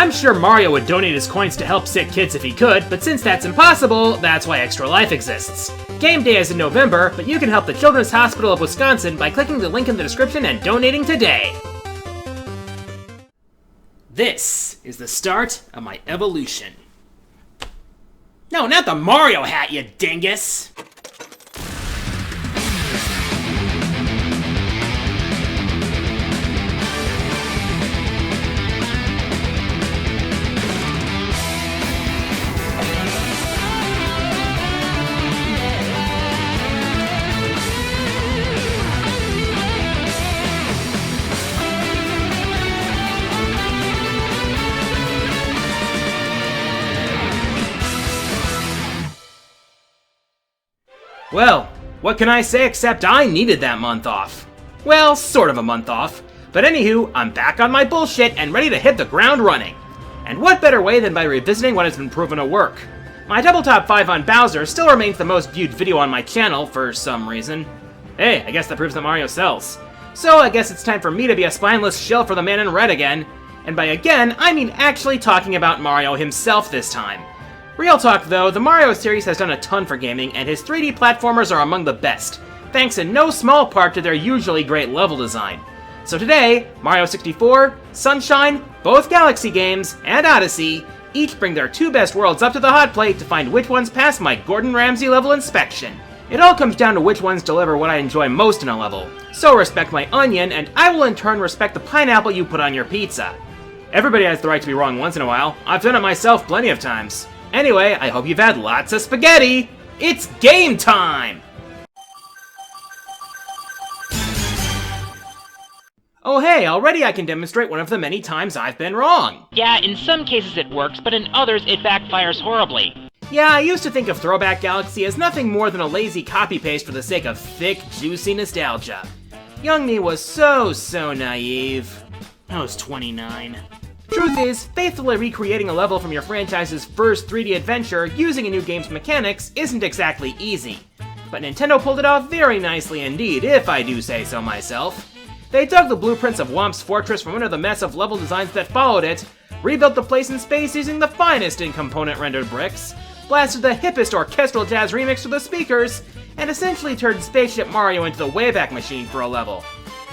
I'm sure Mario would donate his coins to help sick kids if he could, but since that's impossible, that's why Extra Life exists. Game day is in November, but you can help the Children's Hospital of Wisconsin by clicking the link in the description and donating today. This is the start of my evolution. No, not the Mario hat, you dingus! Well, what can I say except I needed that month off. Well, sort of a month off. But anywho, I'm back on my bullshit and ready to hit the ground running. And what better way than by revisiting what has been proven to work? My double top 5 on Bowser still remains the most viewed video on my channel for some reason. Hey, I guess that proves that Mario sells. So I guess it's time for me to be a spineless shill for the man in red again. And by again, I mean actually talking about Mario himself this time. Real talk though, the Mario series has done a ton for gaming, and his 3D platformers are among the best, thanks in no small part to their usually great level design. So today, Mario 64, Sunshine, both Galaxy games, and Odyssey each bring their 2 best worlds up to the hot plate to find which ones pass my Gordon Ramsay level inspection. It all comes down to which ones deliver what I enjoy most in a level. So respect my onion, and I will in turn respect the pineapple you put on your pizza. Everybody has the right to be wrong once in a while. I've done it myself plenty of times. Anyway, I hope you've had lots of spaghetti! It's game time! Oh hey, already I can demonstrate one of the many times I've been wrong! Yeah, in some cases it works, but in others it backfires horribly. Yeah, I used to think of Throwback Galaxy as nothing more than a lazy copy-paste for the sake of thick, juicy nostalgia. Young me was so naive. I was 29. Truth is, faithfully recreating a level from your franchise's first 3D adventure using a new game's mechanics isn't exactly easy. But Nintendo pulled it off very nicely indeed, if I do say so myself. They dug the blueprints of Whomp's Fortress from under the mess of level designs that followed it, rebuilt the place in space using the finest in component-rendered bricks, blasted the hippest orchestral jazz remix to the speakers, and essentially turned Spaceship Mario into the Wayback Machine for a level.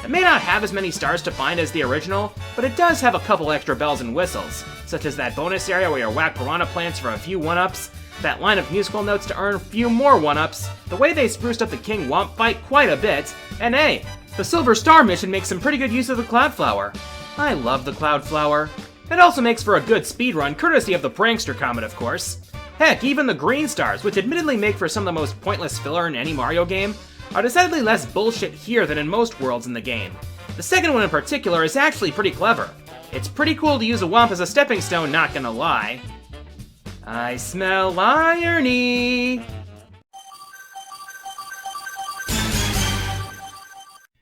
It may not have as many stars to find as the original, but it does have a couple extra bells and whistles, such as that bonus area where you whack piranha plants for a few 1-ups, that line of musical notes to earn a few more 1-ups, the way they spruced up the King Whomp fight quite a bit, and hey, the Silver Star mission makes some pretty good use of the Cloud Flower. I love the Cloud Flower. It also makes for a good speedrun, courtesy of the Prankster Comet, of course. Heck, even the Green Stars, which admittedly make for some of the most pointless filler in any Mario game, are decidedly less bullshit here than in most worlds in the game. The second one in particular is actually pretty clever. It's pretty cool to use a Whomp as a stepping stone, not gonna lie. I smell irony!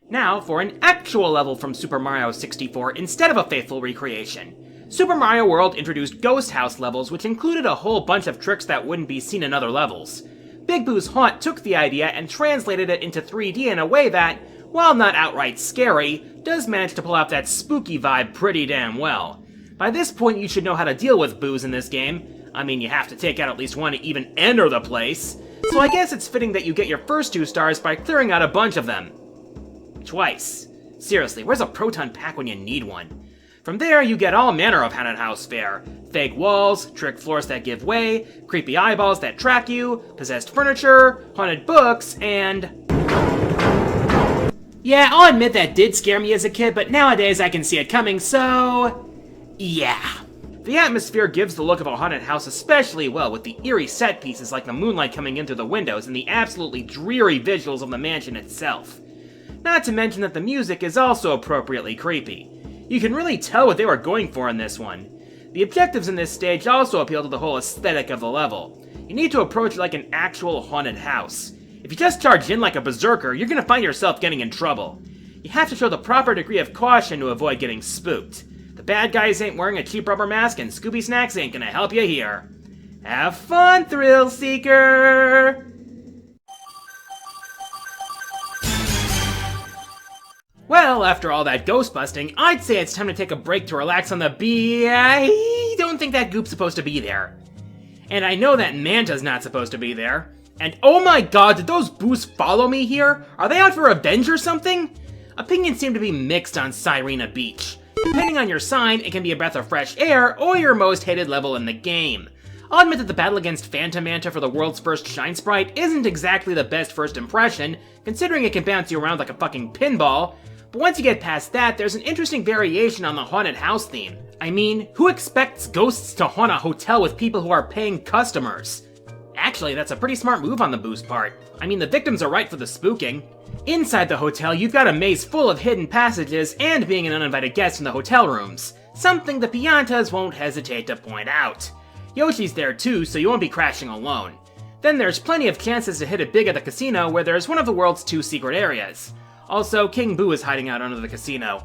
Now for an actual level from Super Mario 64 instead of a faithful recreation. Super Mario World introduced Ghost House levels, which included a whole bunch of tricks that wouldn't be seen in other levels. Big Boo's Haunt took the idea and translated it into 3D in a way that, while not outright scary, does manage to pull out that spooky vibe pretty damn well. By this point you should know how to deal with boos in this game. I mean, you have to take out at least one to even enter the place. So I guess it's fitting that you get your first 2 stars by clearing out a bunch of them. Twice. Seriously, where's a proton pack when you need one? From there, you get all manner of haunted house fare. Fake walls, trick floors that give way, creepy eyeballs that track you, possessed furniture, haunted books, and... Yeah, I'll admit that did scare me as a kid, but nowadays I can see it coming, so... yeah. The atmosphere gives the look of a haunted house especially well, with the eerie set pieces like the moonlight coming in through the windows and the absolutely dreary visuals of the mansion itself. Not to mention that the music is also appropriately creepy. You can really tell what they were going for in this one. The objectives in this stage also appeal to the whole aesthetic of the level. You need to approach it like an actual haunted house. If you just charge in like a berserker, you're gonna find yourself getting in trouble. You have to show the proper degree of caution to avoid getting spooked. The bad guys ain't wearing a cheap rubber mask, and Scooby Snacks ain't gonna help you here. Have fun, Thrill Seeker! Well, after all that ghost busting, I'd say it's time to take a break to relax on the beach. don't think that goop's supposed to be there. And I know that Manta's not supposed to be there. And oh my god, did those boosts follow me here? Are they out for revenge or something? Opinions seem to be mixed on Sirena Beach. Depending on your sign, it can be a breath of fresh air or your most hated level in the game. I'll admit that the battle against Phantom Manta for the world's first Shine Sprite isn't exactly the best first impression, considering it can bounce you around like a fucking pinball, but once you get past that, there's an interesting variation on the haunted house theme. I mean, who expects ghosts to haunt a hotel with people who are paying customers? Actually, that's a pretty smart move on the boost part. I mean, the victims are right for the spooking. Inside the hotel, you've got a maze full of hidden passages and being an uninvited guest in the hotel rooms, something the Piantas won't hesitate to point out. Yoshi's there too, so you won't be crashing alone. Then there's plenty of chances to hit it big at the casino, where there's one of the world's 2 secret areas. Also, King Boo is hiding out under the casino.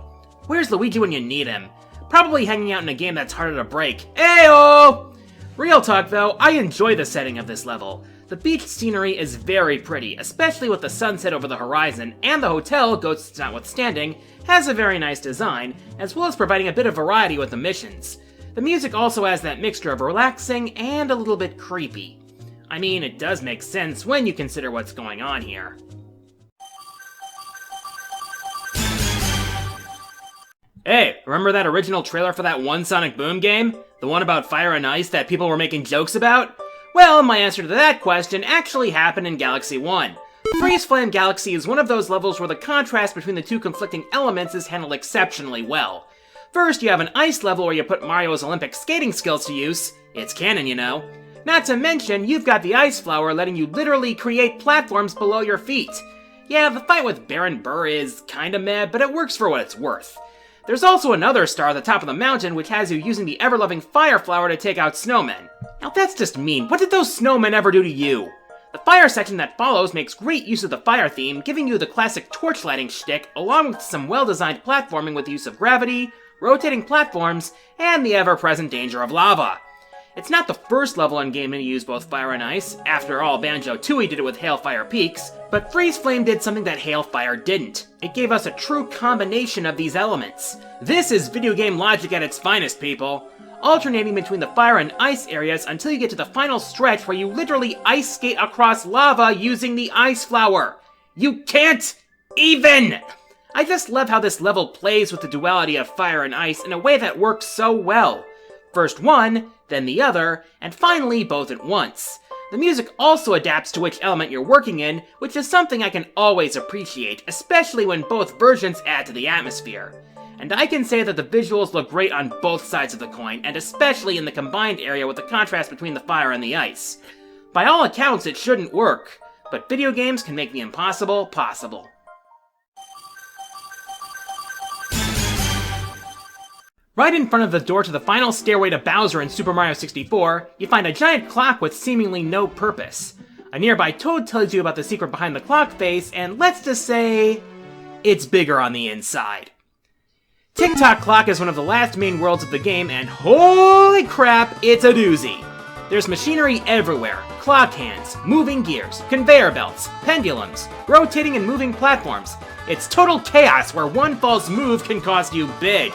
Where's Luigi when you need him? Probably hanging out in a game that's harder to break. Ayo! Real talk though, I enjoy the setting of this level. The beach scenery is very pretty, especially with the sunset over the horizon, and the hotel, ghosts notwithstanding, has a very nice design, as well as providing a bit of variety with the missions. The music also has that mixture of relaxing and a little bit creepy. I mean, it does make sense when you consider what's going on here. Hey, remember that original trailer for that one Sonic Boom game? The one about fire and ice that people were making jokes about? Well, my answer to that question actually happened in Galaxy 1. Freezeflame Galaxy is one of those levels where the contrast between the two conflicting elements is handled exceptionally well. First, you have an ice level where you put Mario's Olympic skating skills to use. It's canon, you know. Not to mention, you've got the ice flower letting you literally create platforms below your feet. Yeah, the fight with Baron Burr is kinda meh, but it works for what it's worth. There's also another star at the top of the mountain which has you using the ever-loving fire flower to take out snowmen. Now that's just mean. What did those snowmen ever do to you? The fire section that follows makes great use of the fire theme, giving you the classic torch lighting shtick, along with some well-designed platforming with the use of gravity, rotating platforms, and the ever-present danger of lava. It's not the first level in game to use both fire and ice. After all, Banjo-Tooie did it with Hailfire Peaks, but Freezeflame did something that Hailfire didn't. It gave us a true combination of these elements. This is video game logic at its finest, people. Alternating between the fire and ice areas until you get to the final stretch where you literally ice skate across lava using the ice flower. You can't even! I just love how this level plays with the duality of fire and ice in a way that works so well. First one, then the other, and finally both at once. The music also adapts to which element you're working in, which is something I can always appreciate, especially when both versions add to the atmosphere. And I can say that the visuals look great on both sides of the coin, and especially in the combined area with the contrast between the fire and the ice. By all accounts, it shouldn't work, but video games can make the impossible possible. Right in front of the door to the final stairway to Bowser in Super Mario 64, you find a giant clock with seemingly no purpose. A nearby toad tells you about the secret behind the clock face, and let's just say, it's bigger on the inside. Tick-Tock Clock is one of the last main worlds of the game, and holy crap, it's a doozy! There's machinery everywhere, clock hands, moving gears, conveyor belts, pendulums, rotating and moving platforms. It's total chaos where one false move can cost you big.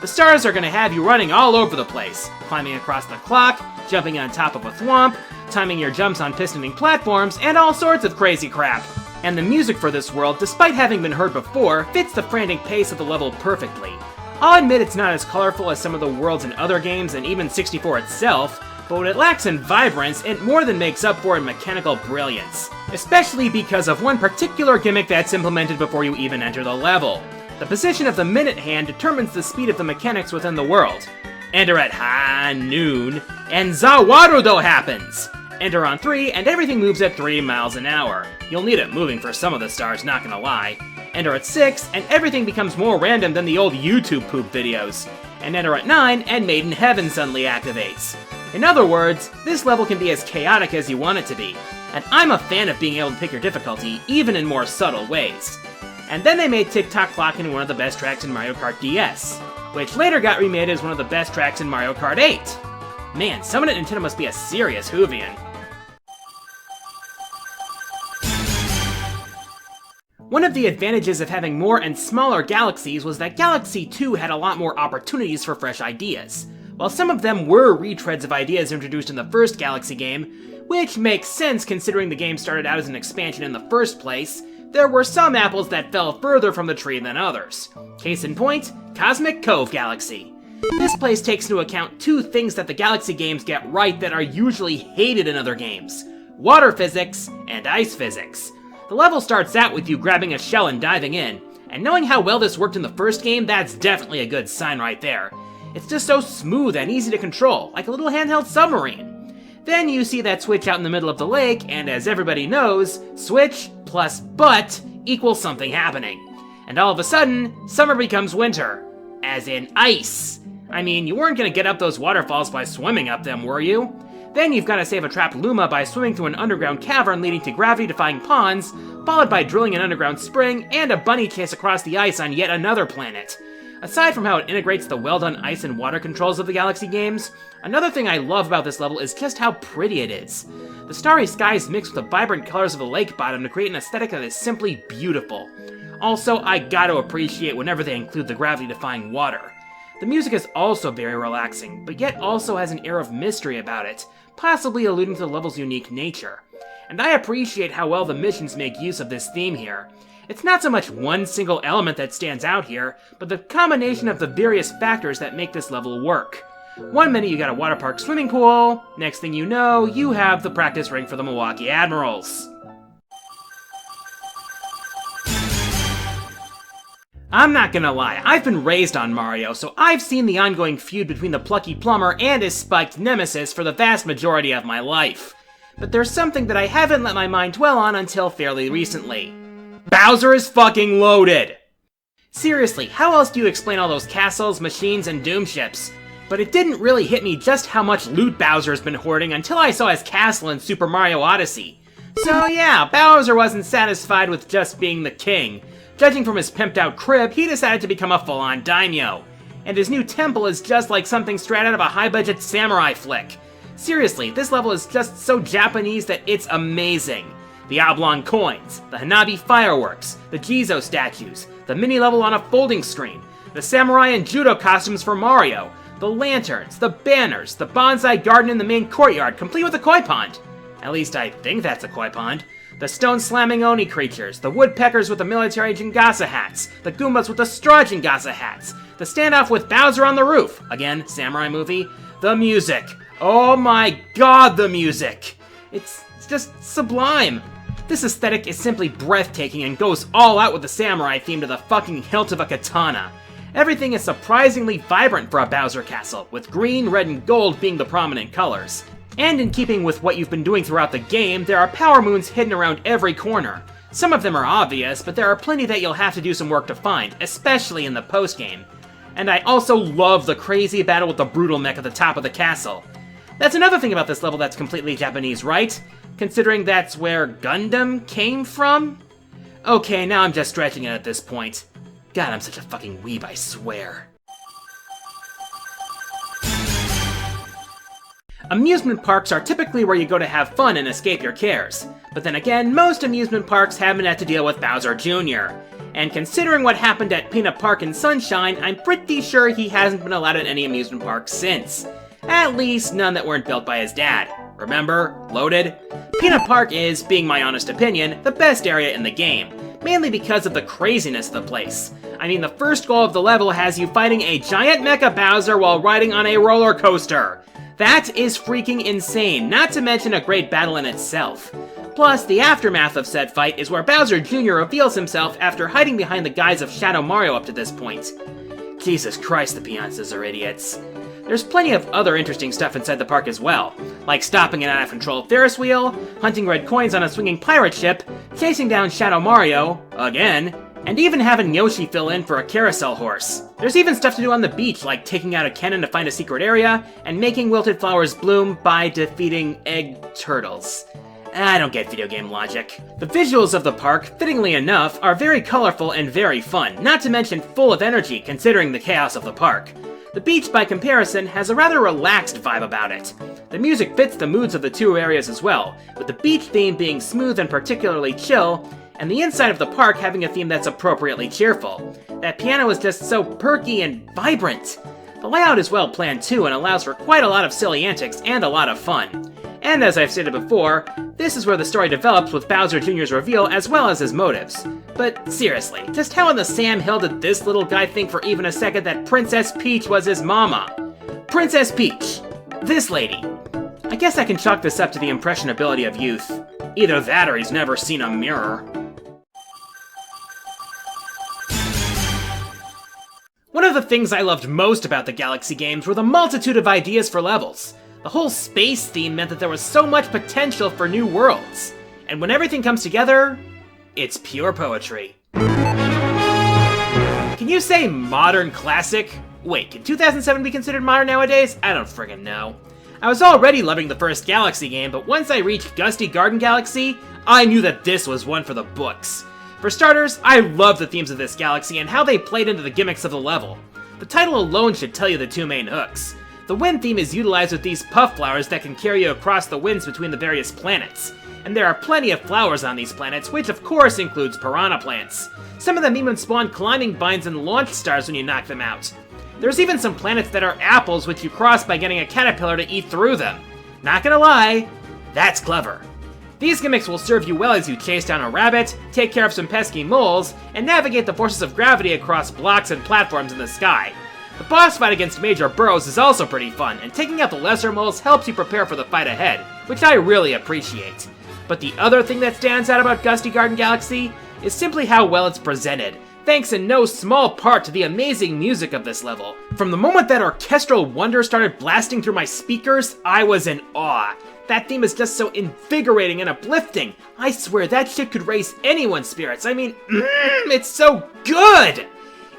The stars are going to have you running all over the place, climbing across the clock, jumping on top of a thwomp, timing your jumps on pistoning platforms, and all sorts of crazy crap. And the music for this world, despite having been heard before, fits the frantic pace of the level perfectly. I'll admit it's not as colorful as some of the worlds in other games and even 64 itself, but what it lacks in vibrance, it more than makes up for in mechanical brilliance. Especially because of one particular gimmick that's implemented before you even enter the level. The position of the minute hand determines the speed of the mechanics within the world. Enter at high noon, and Zawarudo happens! Enter on 3, and everything moves at 3 miles an hour. You'll need it moving for some of the stars, not gonna lie. Enter at 6, and everything becomes more random than the old YouTube poop videos. And enter at 9, and Made in Heaven suddenly activates. In other words, this level can be as chaotic as you want it to be. And I'm a fan of being able to pick your difficulty, even in more subtle ways. And then they made Tick-Tock Clock into one of the best tracks in Mario Kart DS, which later got remade as one of the best tracks in Mario Kart 8. Man, someone at Nintendo must be a serious Whovian. One of the advantages of having more and smaller galaxies was that Galaxy 2 had a lot more opportunities for fresh ideas. While some of them were retreads of ideas introduced in the first Galaxy game, which makes sense considering the game started out as an expansion in the first place, there were some apples that fell further from the tree than others. Case in point, Cosmic Cove Galaxy. This place takes into account two things that the Galaxy games get right that are usually hated in other games: water physics and ice physics. The level starts out with you grabbing a shell and diving in, and knowing how well this worked in the first game, that's definitely a good sign right there. It's just so smooth and easy to control, like a little handheld submarine. Then you see that switch out in the middle of the lake, and as everybody knows, switch plus but equals something happening. And all of a sudden, summer becomes winter. As in ice. I mean, you weren't gonna get up those waterfalls by swimming up them, were you? Then you've gotta save a trapped Luma by swimming through an underground cavern leading to gravity-defying ponds, followed by drilling an underground spring, and a bunny chase across the ice on yet another planet. Aside from how it integrates the well-done ice and water controls of the Galaxy games, another thing I love about this level is just how pretty it is. The starry skies mixed with the vibrant colors of the lake bottom to create an aesthetic that is simply beautiful. Also, I gotta appreciate whenever they include the gravity-defying water. The music is also very relaxing, but yet also has an air of mystery about it, possibly alluding to the level's unique nature. And I appreciate how well the missions make use of this theme here. It's not so much one single element that stands out here, but the combination of the various factors that make this level work. One minute you got a water park swimming pool, next thing you know, you have the practice ring for the Milwaukee Admirals. I'm not gonna lie, I've been raised on Mario, so I've seen the ongoing feud between the plucky plumber and his spiked nemesis for the vast majority of my life. But there's something that I haven't let my mind dwell on until fairly recently. Bowser is fucking loaded! Seriously, how else do you explain all those castles, machines, and doom ships? But it didn't really hit me just how much loot Bowser's been hoarding until I saw his castle in Super Mario Odyssey. So yeah, Bowser wasn't satisfied with just being the king. Judging from his pimped out crib, he decided to become a full-on daimyo. And his new temple is just like something straight out of a high-budget samurai flick. Seriously, this level is just so Japanese that it's amazing. The oblong coins, the Hanabi fireworks, the Jizo statues, the mini-level on a folding screen, the samurai and judo costumes for Mario, the lanterns, the banners, the bonsai garden in the main courtyard, complete with a koi pond. At least I think that's a koi pond. The stone-slamming Oni creatures, the woodpeckers with the military Jingasa hats, the Goombas with the straw Jingasa hats, the standoff with Bowser on the roof, again, samurai movie, the music. Oh my god, the music! It's just sublime. This aesthetic is simply breathtaking and goes all out with the samurai theme to the fucking hilt of a katana. Everything is surprisingly vibrant for a Bowser castle, with green, red, and gold being the prominent colors. And in keeping with what you've been doing throughout the game, there are power moons hidden around every corner. Some of them are obvious, but there are plenty that you'll have to do some work to find, especially in the post-game. And I also love the crazy battle with the brutal mech at the top of the castle. That's another thing about this level that's completely Japanese, right? Considering that's where Gundam came from? Okay, now I'm just stretching it at this point. God, I'm such a fucking weeb, I swear. Amusement parks are typically where you go to have fun and escape your cares. But then again, most amusement parks haven't had to deal with Bowser Jr. And considering what happened at Pinna Park in Sunshine, I'm pretty sure he hasn't been allowed at any amusement park since. At least none that weren't built by his dad. Remember? Loaded? Pinna Park is, being my honest opinion, the best area in the game, mainly because of the craziness of the place. I mean, the first goal of the level has you fighting a giant mecha Bowser while riding on a roller coaster. That is freaking insane, not to mention a great battle in itself. Plus, the aftermath of said fight is where Bowser Jr. reveals himself after hiding behind the guise of Shadow Mario up to this point. Jesus Christ, the Beyonces are idiots. There's plenty of other interesting stuff inside the park as well, like stopping an out-of-control Ferris wheel, hunting red coins on a swinging pirate ship, chasing down Shadow Mario, again, and even having Yoshi fill in for a carousel horse. There's even stuff to do on the beach, like taking out a cannon to find a secret area, and making wilted flowers bloom by defeating egg turtles. I don't get video game logic. The visuals of the park, fittingly enough, are very colorful and very fun, not to mention full of energy considering the chaos of the park. The beach, by comparison, has a rather relaxed vibe about it. The music fits the moods of the two areas as well, with the beach theme being smooth and particularly chill, and the inside of the park having a theme that's appropriately cheerful. That piano is just so perky and vibrant. The layout is well planned too and allows for quite a lot of silly antics and a lot of fun. And as I've stated before, this is where the story develops with Bowser Jr.'s reveal as well as his motives. But seriously, just how in the Sam Hill did this little guy think for even a second that Princess Peach was his mama? Princess Peach. This lady. I guess I can chalk this up to the impressionability of youth. Either that or he's never seen a mirror. One of the things I loved most about the Galaxy games were the multitude of ideas for levels. The whole space theme meant that there was so much potential for new worlds. And when everything comes together, it's pure poetry. Can you say modern classic? Wait, can 2007 be considered modern nowadays? I don't friggin' know. I was already loving the first Galaxy game, but once I reached Gusty Garden Galaxy, I knew that this was one for the books. For starters, I love the themes of this galaxy and how they played into the gimmicks of the level. The title alone should tell you the two main hooks. The wind theme is utilized with these puff flowers that can carry you across the winds between the various planets. And there are plenty of flowers on these planets, which of course includes piranha plants. Some of them even spawn climbing vines and launch stars when you knock them out. There's even some planets that are apples which you cross by getting a caterpillar to eat through them. Not gonna lie, that's clever. These gimmicks will serve you well as you chase down a rabbit, take care of some pesky moles, and navigate the forces of gravity across blocks and platforms in the sky. The boss fight against Major Burrows is also pretty fun, and taking out the lesser moles helps you prepare for the fight ahead, which I really appreciate. But the other thing that stands out about Gusty Garden Galaxy is simply how well it's presented, thanks in no small part to the amazing music of this level. From the moment that orchestral wonder started blasting through my speakers, I was in awe. That theme is just so invigorating and uplifting. I swear that shit could raise anyone's spirits. I mean, it's so good!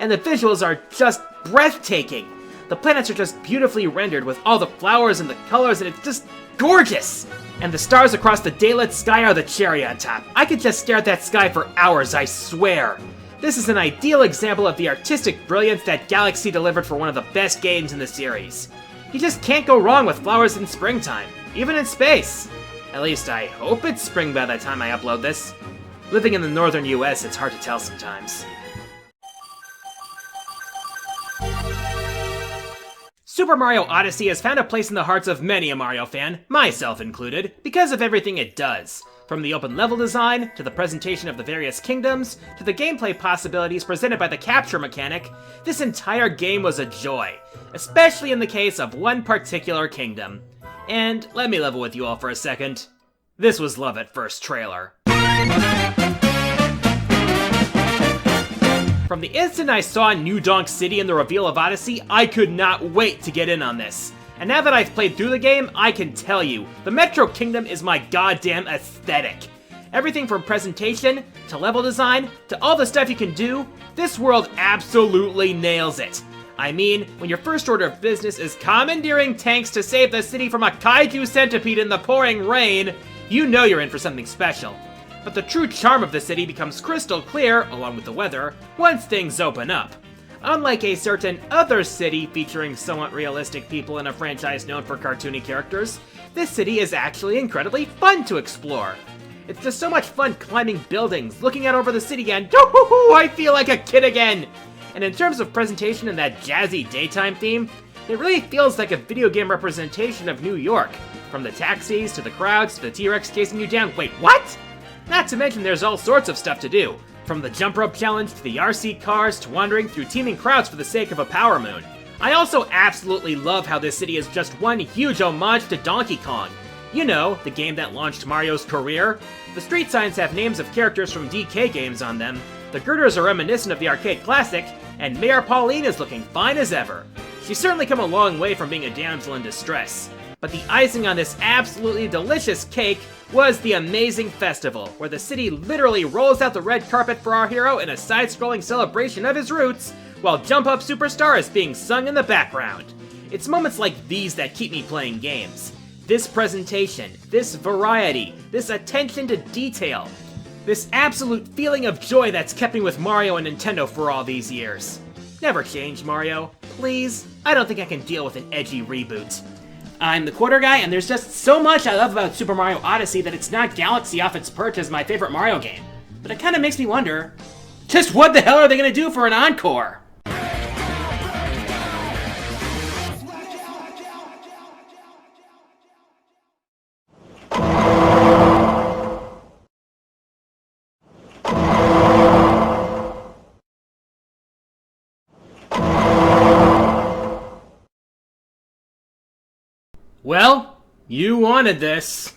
And the visuals are just breathtaking. The planets are just beautifully rendered with all the flowers and the colors, and it's just gorgeous! And the stars across the daylit sky are the cherry on top. I could just stare at that sky for hours, I swear. This is an ideal example of the artistic brilliance that Galaxy delivered for one of the best games in the series. You just can't go wrong with flowers in springtime, even in space. At least I hope it's spring by the time I upload this. Living in the northern US, it's hard to tell sometimes. Super Mario Odyssey has found a place in the hearts of many a Mario fan, myself included, because of everything it does. From the open level design, to the presentation of the various kingdoms, to the gameplay possibilities presented by the capture mechanic, this entire game was a joy, especially in the case of one particular kingdom. And let me level with you all for a second. This was love at first trailer. From the instant I saw New Donk City in the reveal of Odyssey, I could not wait to get in on this. And now that I've played through the game, I can tell you, the Metro Kingdom is my goddamn aesthetic. Everything from presentation, to level design, to all the stuff you can do, this world absolutely nails it. I mean, when your first order of business is commandeering tanks to save the city from a kaiju centipede in the pouring rain, you know you're in for something special. But the true charm of the city becomes crystal clear, along with the weather, once things open up. Unlike a certain other city featuring somewhat realistic people in a franchise known for cartoony characters, this city is actually incredibly fun to explore. It's just so much fun climbing buildings, looking out over the city and doo-hoo-hoo, I feel like a kid again! And in terms of presentation and that jazzy daytime theme, it really feels like a video game representation of New York. From the taxis, to the crowds, to the T-Rex chasing you down. Wait, what? Not to mention there's all sorts of stuff to do. From the jump rope challenge, to the RC cars, to wandering through teeming crowds for the sake of a power moon. I also absolutely love how this city is just one huge homage to Donkey Kong. You know, the game that launched Mario's career. The street signs have names of characters from DK games on them. The girders are reminiscent of the arcade classic, and Mayor Pauline is looking fine as ever. She's certainly come a long way from being a damsel in distress. But the icing on this absolutely delicious cake was the amazing festival, where the city literally rolls out the red carpet for our hero in a side-scrolling celebration of his roots, while Jump Up Superstar is being sung in the background. It's moments like these that keep me playing games. This presentation, this variety, this attention to detail, this absolute feeling of joy that's kept me with Mario and Nintendo for all these years. Never change, Mario. Please? I don't think I can deal with an edgy reboot. I'm the Quarter Guy, and there's just so much I love about Super Mario Odyssey that it's knocked Galaxy off its perch as my favorite Mario game. But it kinda makes me wonder, just what the hell are they gonna do for an encore? Well, you wanted this.